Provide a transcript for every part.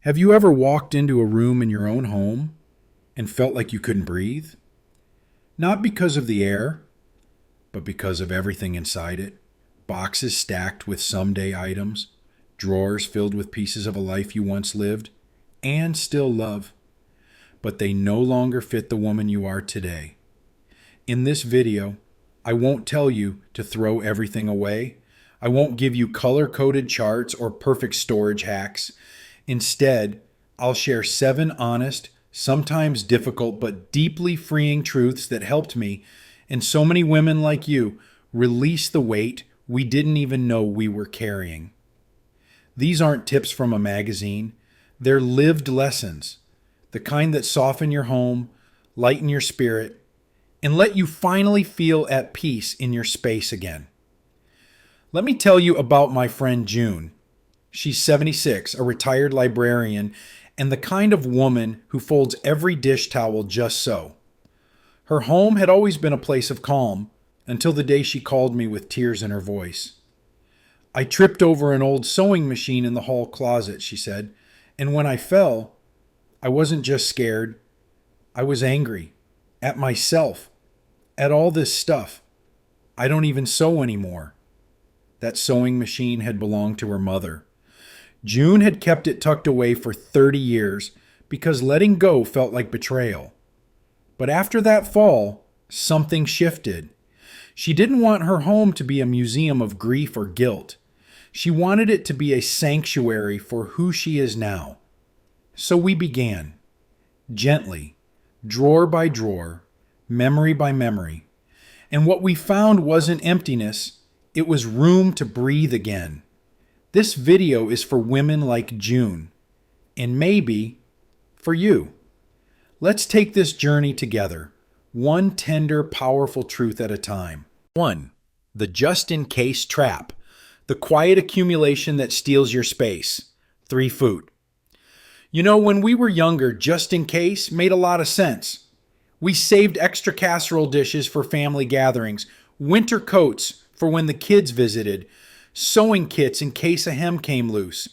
Have you ever walked into a room in your own home and felt like you couldn't breathe? Not because of the air, but because of everything inside it. Boxes stacked with someday items, drawers filled with pieces of a life you once lived and still love, but they no longer fit the woman you are today. In this video, I won't tell you to throw everything away. I won't give you color-coded charts or perfect storage hacks. Instead, I'll share 7 honest, sometimes difficult, but deeply freeing truths that helped me and so many women like you release the weight we didn't even know we were carrying. These aren't tips from a magazine. They're lived lessons, the kind that soften your home, lighten your spirit, and let you finally feel at peace in your space again. Let me tell you about my friend June. She's 76, a retired librarian, and the kind of woman who folds every dish towel just so. Her home had always been a place of calm until the day she called me with tears in her voice. "I tripped over an old sewing machine in the hall closet," she said, "and when I fell, I wasn't just scared. I was angry. At myself. At all this stuff. I don't even sew anymore." That sewing machine had belonged to her mother. June had kept it tucked away for 30 years because letting go felt like betrayal. But after that fall, something shifted. She didn't want her home to be a museum of grief or guilt. She wanted it to be a sanctuary for who she is now. So we began, gently, drawer by drawer, memory by memory. And what we found wasn't emptiness, it was room to breathe again. This video is for women like June, and maybe for you. Let's take this journey together, one tender, powerful truth at a time. 1. The just-in-case trap, the quiet accumulation that steals your space. 3. Food. You know, when we were younger, just in case made a lot of sense. We saved extra casserole dishes for family gatherings, winter coats for when the kids visited, sewing kits in case a hem came loose.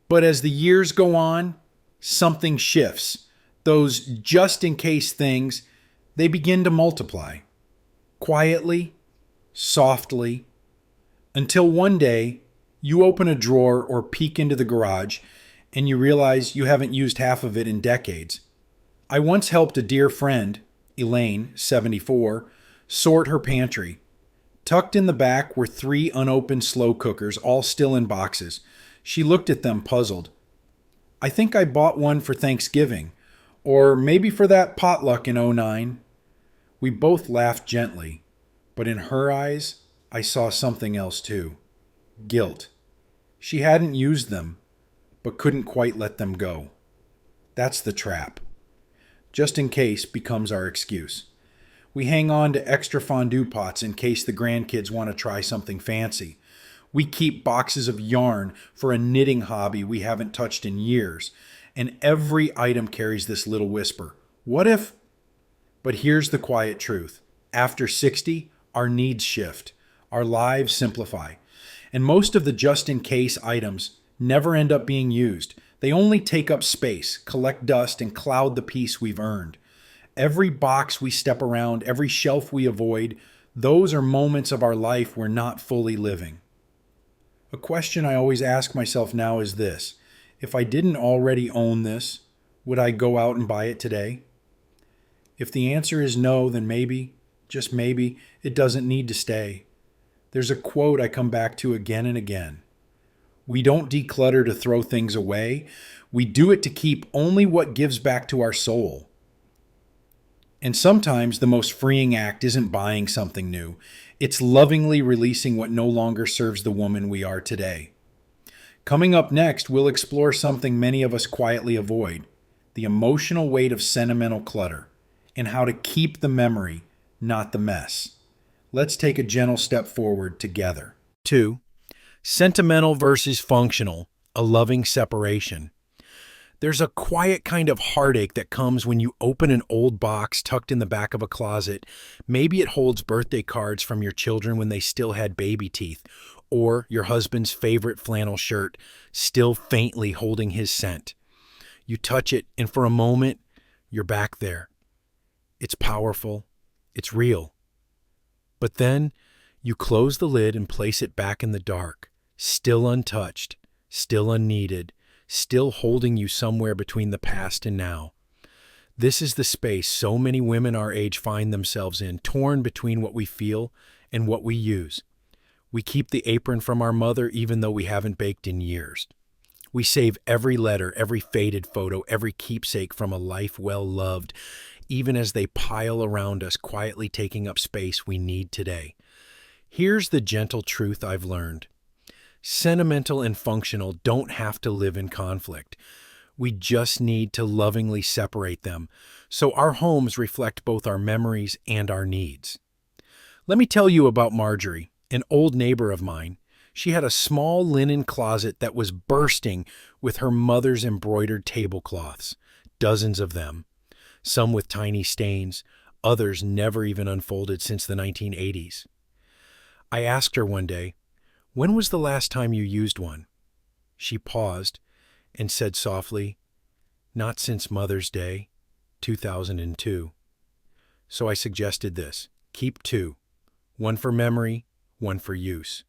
But as the years go on, something shifts. Those just-in-case things, they begin to multiply. Quietly, softly, until one day you open a drawer or peek into the garage and you realize you haven't used half of it in decades. I once helped a dear friend, Elaine, 74, sort her pantry. Tucked in the back were 3 unopened slow cookers, all still in boxes. She looked at them puzzled. "I think I bought one for Thanksgiving, or maybe for that potluck in '09. We both laughed gently, but in her eyes, I saw something else too. Guilt. She hadn't used them, but couldn't quite let them go. That's the trap. Just in case becomes our excuse. We hang on to extra fondue pots in case the grandkids want to try something fancy. We keep boxes of yarn for a knitting hobby we haven't touched in years. And every item carries this little whisper. What if? But here's the quiet truth. After 60, our needs shift. Our lives simplify. And most of the just-in-case items never end up being used. They only take up space, collect dust, and cloud the peace we've earned. Every box we step around, every shelf we avoid, those are moments of our life we're not fully living. A question I always ask myself now is this: if I didn't already own this, would I go out and buy it today? If the answer is no, then maybe, just maybe, it doesn't need to stay. There's a quote I come back to again and again. We don't declutter to throw things away. We do it to keep only what gives back to our soul. And sometimes the most freeing act isn't buying something new. It's lovingly releasing what no longer serves the woman we are today. Coming up next, we'll explore something many of us quietly avoid: the emotional weight of sentimental clutter, and how to keep the memory, not the mess. Let's take a gentle step forward together. 2. Sentimental versus functional, a loving separation. There's a quiet kind of heartache that comes when you open an old box tucked in the back of a closet. Maybe it holds birthday cards from your children when they still had baby teeth, or your husband's favorite flannel shirt, still faintly holding his scent. You touch it, and for a moment, you're back there. It's powerful. It's real. But then you close the lid and place it back in the dark, still untouched, still unneeded, still holding you somewhere between the past and now. This is the space so many women our age find themselves in, torn between what we feel and what we use. We keep the apron from our mother even though we haven't baked in years. We save every letter, every faded photo, every keepsake from a life well loved, even as they pile around us, quietly taking up space we need today. Here's the gentle truth I've learned. Sentimental and functional don't have to live in conflict. We just need to lovingly separate them, so our homes reflect both our memories and our needs. Let me tell you about Marjorie, an old neighbor of mine. She had a small linen closet that was bursting with her mother's embroidered tablecloths, dozens of them, some with tiny stains, others never even unfolded since the 1980s. I asked her one day, "When was the last time you used one?" She paused and said softly, "Not since Mother's Day, 2002. So I suggested this: keep two, one for memory, one for use.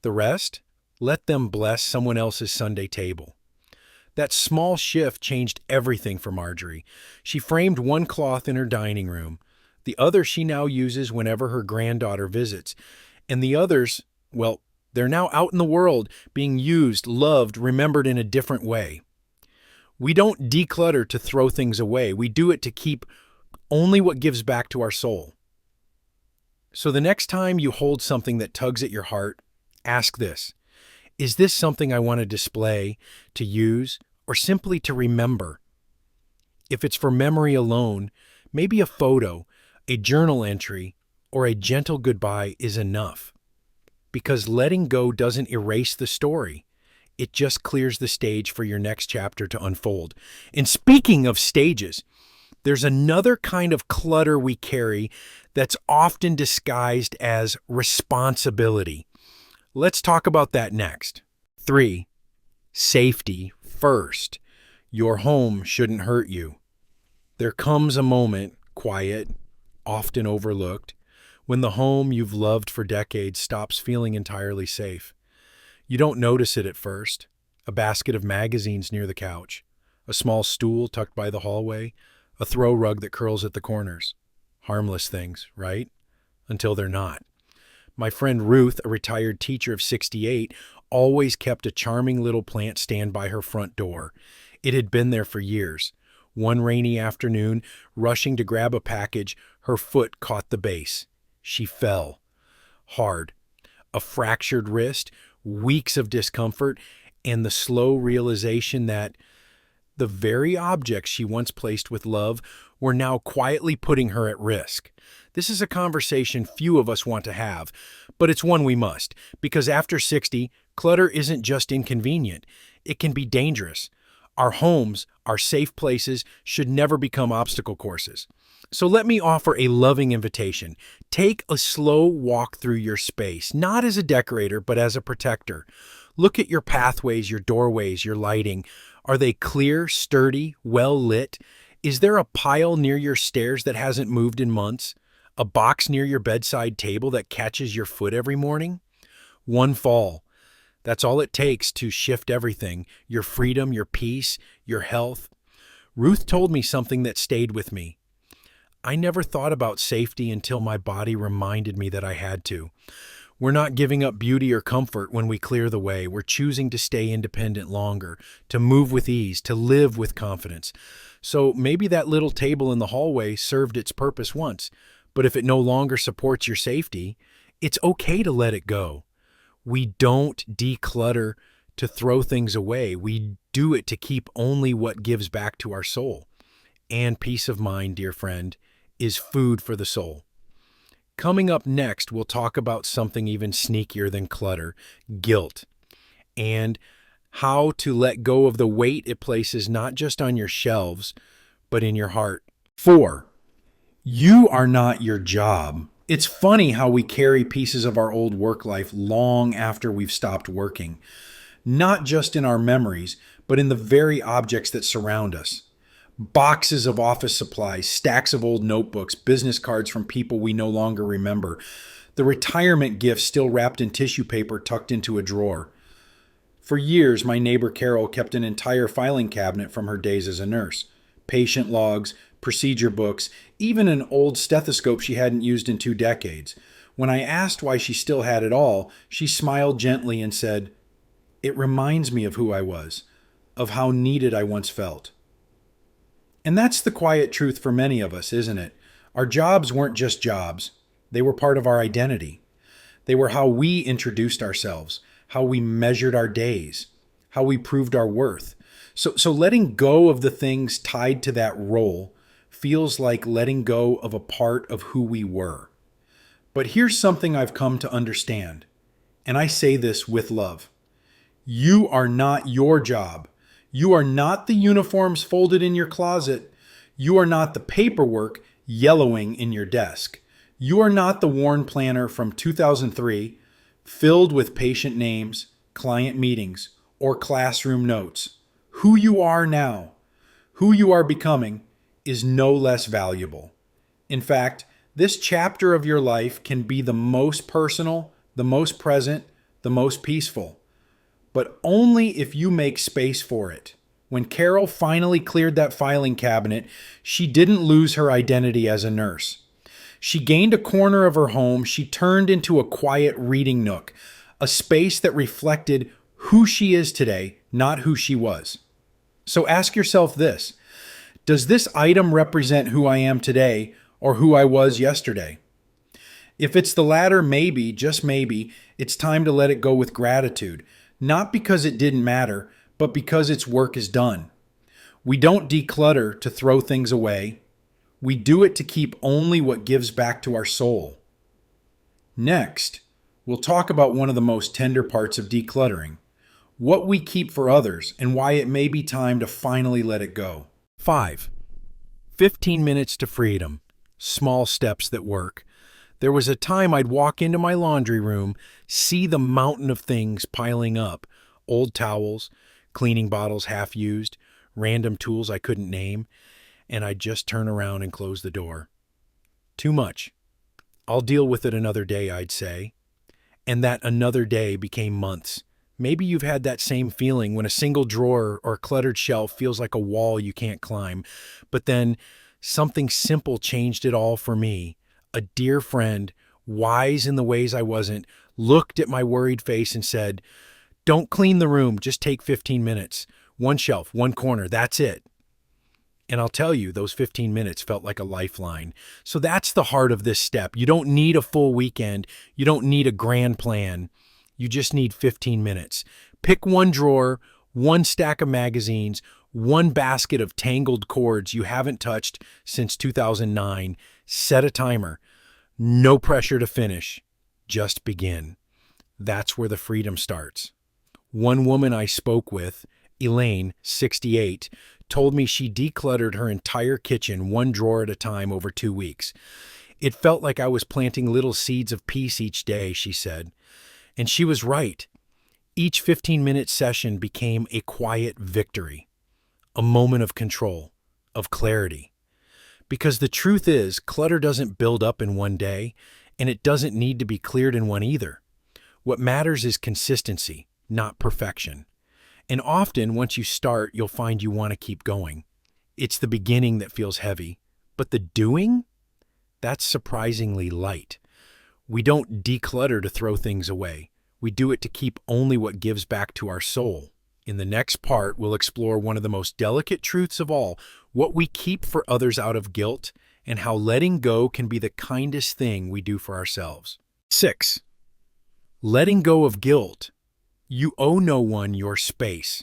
The rest, let them bless someone else's Sunday table. That small shift changed everything for Marjorie. She framed one cloth in her dining room. The other she now uses whenever her granddaughter visits. And the others, well, they're now out in the world, being used, loved, remembered in a different way. We don't declutter to throw things away. We do it to keep only what gives back to our soul. So the next time you hold something that tugs at your heart, ask this: is this something I want to display, to use, or simply to remember? If it's for memory alone, maybe a photo, a journal entry, or a gentle goodbye is enough. Because letting go doesn't erase the story. It just clears the stage for your next chapter to unfold. And speaking of stages, there's another kind of clutter we carry that's often disguised as responsibility. Let's talk about that next. 3. Safety first. Your home shouldn't hurt you. There comes a moment, quiet, often overlooked, when the home you've loved for decades stops feeling entirely safe. You don't notice it at first. A basket of magazines near the couch, a small stool tucked by the hallway, a throw rug that curls at the corners. Harmless things, right? Until they're not. My friend Ruth, a retired teacher of 68, always kept a charming little plant stand by her front door. It had been there for years. One rainy afternoon, rushing to grab a package, her foot caught the base. She fell. Hard. A fractured wrist, weeks of discomfort, and the slow realization that the very objects she once placed with love were now quietly putting her at risk. This is a conversation few of us want to have, but it's one we must, because after 60, clutter isn't just inconvenient. It can be dangerous. Our homes, our safe places, should never become obstacle courses. So let me offer a loving invitation. Take a slow walk through your space, not as a decorator, but as a protector. Look at your pathways, your doorways, your lighting. Are they clear, sturdy, well lit? Is there a pile near your stairs that hasn't moved in months? A box near your bedside table that catches your foot every morning? One fall. That's all it takes to shift everything: your freedom, your peace, your health. Ruth told me something that stayed with me. I never thought about safety until my body reminded me that I had to. We're not giving up beauty or comfort when we clear the way. We're choosing to stay independent longer, to move with ease, to live with confidence. So maybe that little table in the hallway served its purpose once, but if it no longer supports your safety, it's okay to let it go. We don't declutter to throw things away. We do it to keep only what gives back to our soul. And peace of mind, dear friend, is food for the soul. Coming up next, we'll talk about something even sneakier than clutter: guilt, and how to let go of the weight it places not just on your shelves, but in your heart. 4. You are not your job. It's funny how we carry pieces of our old work life long after we've stopped working. Not just in our memories, but in the very objects that surround us. Boxes of office supplies, stacks of old notebooks, business cards from people we no longer remember, the retirement gifts still wrapped in tissue paper tucked into a drawer. For years, my neighbor Carol kept an entire filing cabinet from her days as a nurse. Patient logs, procedure books, even an old stethoscope she hadn't used in 2 decades. When I asked why she still had it all, she smiled gently and said, "It reminds me of who I was, of how needed I once felt." And that's the quiet truth for many of us, isn't it? Our jobs weren't just jobs. They were part of our identity. They were how we introduced ourselves, how we measured our days, how we proved our worth. So letting go of the things tied to that role feels like letting go of a part of who we were. But here's something I've come to understand, and I say this with love. You are not your job. You are not the uniforms folded in your closet. You are not the paperwork yellowing in your desk. You are not the worn planner from 2003 filled with patient names, client meetings, or classroom notes. Who you are now, who you are becoming, is no less valuable. In fact, this chapter of your life can be the most personal, the most present, the most peaceful, but only if you make space for it. When Carol finally cleared that filing cabinet, she didn't lose her identity as a nurse. She gained a corner of her home she turned into a quiet reading nook, a space that reflected who she is today, not who she was. So ask yourself this: does this item represent who I am today or who I was yesterday? If it's the latter, maybe, just maybe, it's time to let it go with gratitude, not because it didn't matter, but because its work is done. We don't declutter to throw things away. We do it to keep only what gives back to our soul. Next, we'll talk about one of the most tender parts of decluttering, what we keep for others and why it may be time to finally let it go. 5. 15 minutes to freedom. Small steps that work. There was a time I'd walk into my laundry room, see the mountain of things piling up, old towels, cleaning bottles half used, random tools I couldn't name, and I'd just turn around and close the door. Too much. I'll deal with it another day, I'd say. And that another day became months. Maybe you've had that same feeling when a single drawer or cluttered shelf feels like a wall you can't climb. But then something simple changed it all for me. A dear friend, wise in the ways I wasn't, looked at my worried face and said, "Don't clean the room, just take 15 minutes. One shelf, one corner, that's it." And I'll tell you, those 15 minutes felt like a lifeline. So that's the heart of this step. You don't need a full weekend. You don't need a grand plan. You just need 15 minutes. Pick one drawer, one stack of magazines, one basket of tangled cords you haven't touched since 2009. Set a timer. No pressure to finish. Just begin. That's where the freedom starts. One woman I spoke with, Elaine, 68, told me she decluttered her entire kitchen one drawer at a time over 2 weeks. It felt like I was planting little seeds of peace each day, she said. And she was right. Each 15-minute session became a quiet victory, a moment of control, of clarity. Because the truth is, clutter doesn't build up in one day, and it doesn't need to be cleared in one either. What matters is consistency, not perfection. And often, once you start, you'll find you want to keep going. It's the beginning that feels heavy, but the doing? That's surprisingly light. We don't declutter to throw things away. We do it to keep only what gives back to our soul. In the next part, we'll explore one of the most delicate truths of all, what we keep for others out of guilt, and how letting go can be the kindest thing we do for ourselves. 6. Letting go of guilt. You owe no one your space.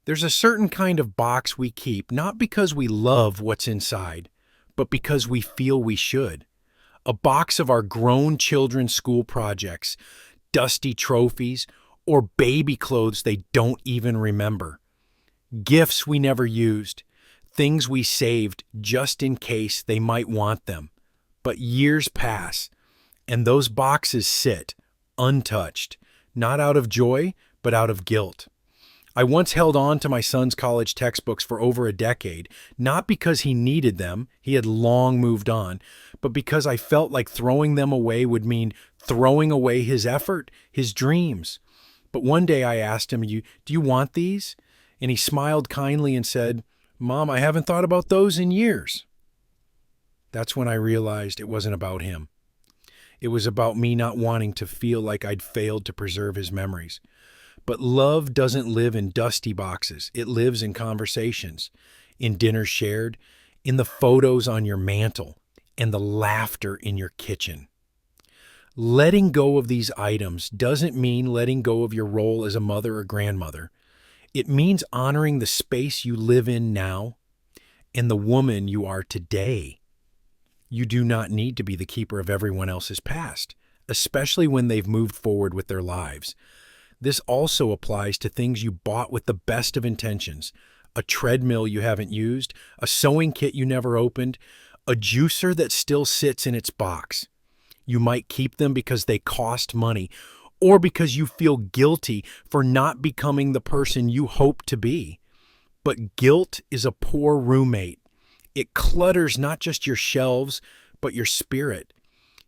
There's a certain kind of box we keep, not because we love what's inside, but because we feel we should. A box of our grown children's school projects, dusty trophies, or baby clothes they don't even remember. Gifts we never used, things we saved just in case they might want them. But years pass, and those boxes sit, untouched, not out of joy, but out of guilt. I once held on to my son's college textbooks for over a decade, not because he needed them, he had long moved on, but because I felt like throwing them away would mean throwing away his effort, his dreams. But one day I asked him, Do you want these? And he smiled kindly and said, Mom, I haven't thought about those in years. That's when I realized it wasn't about him. It was about me not wanting to feel like I'd failed to preserve his memories. But love doesn't live in dusty boxes. It lives in conversations, in dinners shared, in the photos on your mantle, and the laughter in your kitchen. Letting go of these items doesn't mean letting go of your role as a mother or grandmother. It means honoring the space you live in now and the woman you are today. You do not need to be the keeper of everyone else's past, especially when they've moved forward with their lives. This also applies to things you bought with the best of intentions: a treadmill you haven't used, a sewing kit you never opened, a juicer that still sits in its box. You might keep them because they cost money, or because you feel guilty for not becoming the person you hope to be. But guilt is a poor roommate. It clutters not just your shelves, but your spirit.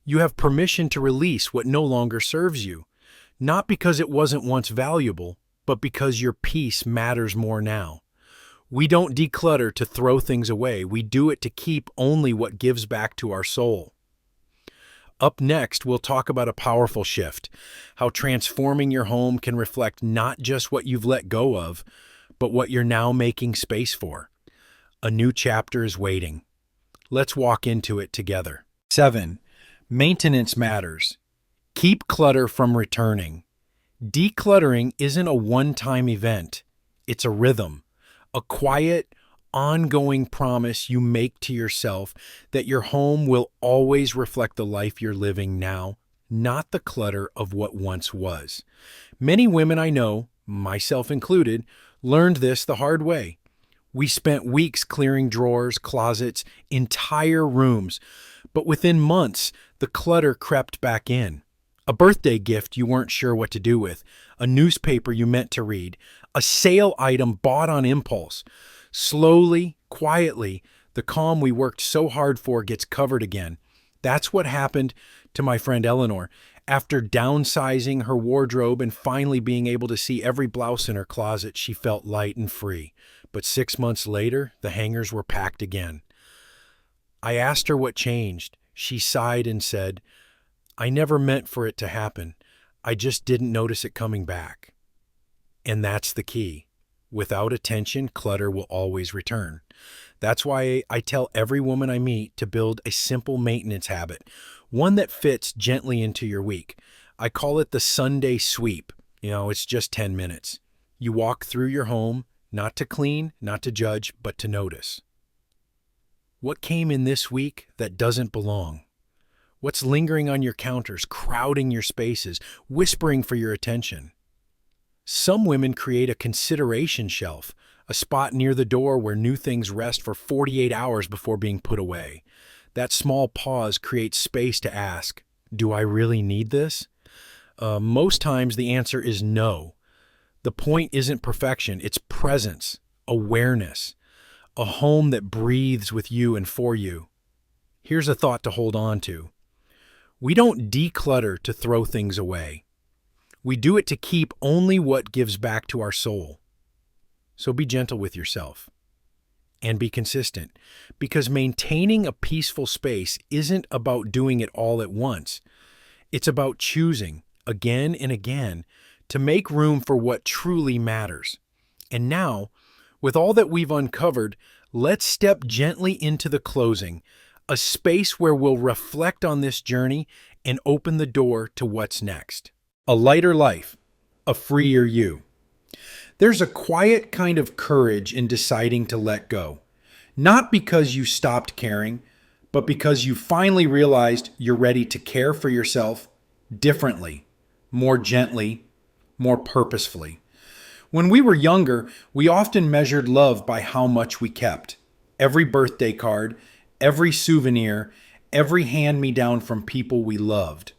You have permission to release what no longer serves you. Not because it wasn't once valuable, but because your peace matters more now. We don't declutter to throw things away. We do it to keep only what gives back to our soul. Up next, we'll talk about a powerful shift, how transforming your home can reflect not just what you've let go of, but what you're now making space for. A new chapter is waiting. Let's walk into it together. 7. Maintenance matters. Keep clutter from returning. Decluttering isn't a one-time event. It's a rhythm, a quiet, ongoing promise you make to yourself that your home will always reflect the life you're living now, not the clutter of what once was. Many women I know, myself included, learned this the hard way. We spent weeks clearing drawers, closets, entire rooms, but within months, the clutter crept back in. A birthday gift you weren't sure what to do with, a newspaper you meant to read, a sale item bought on impulse. Slowly, quietly, the calm we worked so hard for gets covered again. That's what happened to my friend Eleanor. After downsizing her wardrobe and finally being able to see every blouse in her closet, she felt light and free. But 6 months later, the hangers were packed again. I asked her what changed. She sighed and said, I never meant for it to happen. I just didn't notice it coming back. And that's the key. Without attention, clutter will always return. That's why I tell every woman I meet to build a simple maintenance habit, one that fits gently into your week. I call it the Sunday sweep. It's just 10 minutes. You walk through your home, not to clean, not to judge, but to notice. What came in this week that doesn't belong? What's lingering on your counters, crowding your spaces, whispering for your attention? Some women create a consideration shelf, a spot near the door where new things rest for 48 hours before being put away. That small pause creates space to ask, do I really need this? Most times the answer is no. The point isn't perfection, it's presence, awareness, a home that breathes with you and for you. Here's a thought to hold on to. We don't declutter to throw things away. We do it to keep only what gives back to our soul. So be gentle with yourself and be consistent, because maintaining a peaceful space isn't about doing it all at once. It's about choosing again and again to make room for what truly matters. And now, with all that we've uncovered, let's step gently into the closing, a space where we'll reflect on this journey and open the door to what's next. A lighter life, a freer you. There's a quiet kind of courage in deciding to let go, not because you stopped caring, but because you finally realized you're ready to care for yourself differently, more gently, more purposefully. When we were younger, we often measured love by how much we kept. Every birthday card, every souvenir, every hand-me-down from people we loved.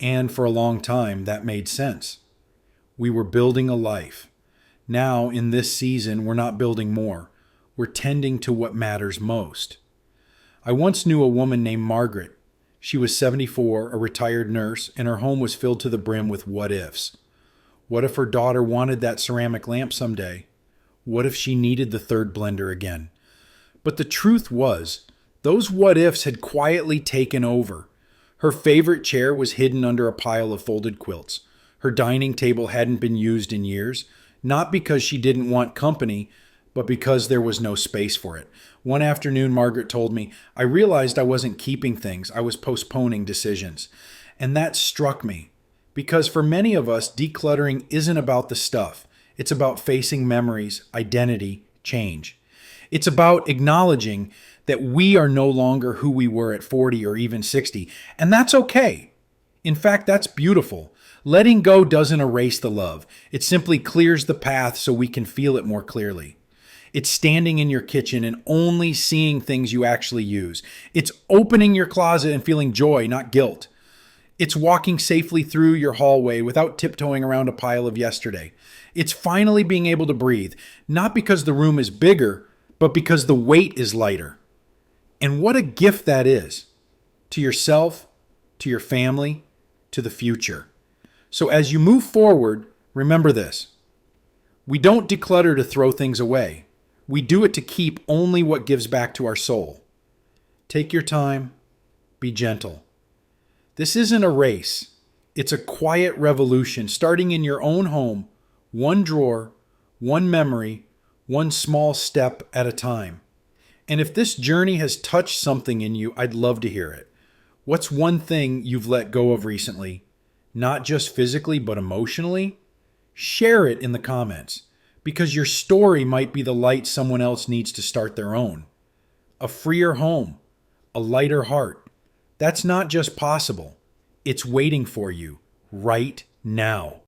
And for a long time, that made sense. We were building a life. Now, in this season, we're not building more. We're tending to what matters most. I once knew a woman named Margaret. She was 74, a retired nurse, and her home was filled to the brim with what ifs. What if her daughter wanted that ceramic lamp someday? What if she needed the third blender again? But the truth was, those what ifs had quietly taken over. Her favorite chair was hidden under a pile of folded quilts. Her dining table hadn't been used in years, not because she didn't want company, but because there was no space for it. One afternoon, Margaret told me, I realized I wasn't keeping things, I was postponing decisions. And that struck me, because for many of us, decluttering isn't about the stuff. It's about facing memories, identity, change. It's about acknowledging that we are no longer who we were at 40 or even 60, and that's okay. In fact, that's beautiful. Letting go doesn't erase the love. It simply clears the path so we can feel it more clearly. It's standing in your kitchen and only seeing things you actually use. It's opening your closet and feeling joy, not guilt. It's walking safely through your hallway without tiptoeing around a pile of yesterday. It's finally being able to breathe, not because the room is bigger, but because the weight is lighter. And what a gift that is to yourself, to your family, to the future. So as you move forward, remember this. We don't declutter to throw things away. We do it to keep only what gives back to our soul. Take your time. Be gentle. This isn't a race. It's a quiet revolution starting in your own home, one drawer, one memory, one small step at a time. And if this journey has touched something in you, I'd love to hear it. What's one thing you've let go of recently? Not just physically, but emotionally? Share it in the comments, because your story might be the light someone else needs to start their own. A freer home, a lighter heart. That's not just possible. It's waiting for you right now.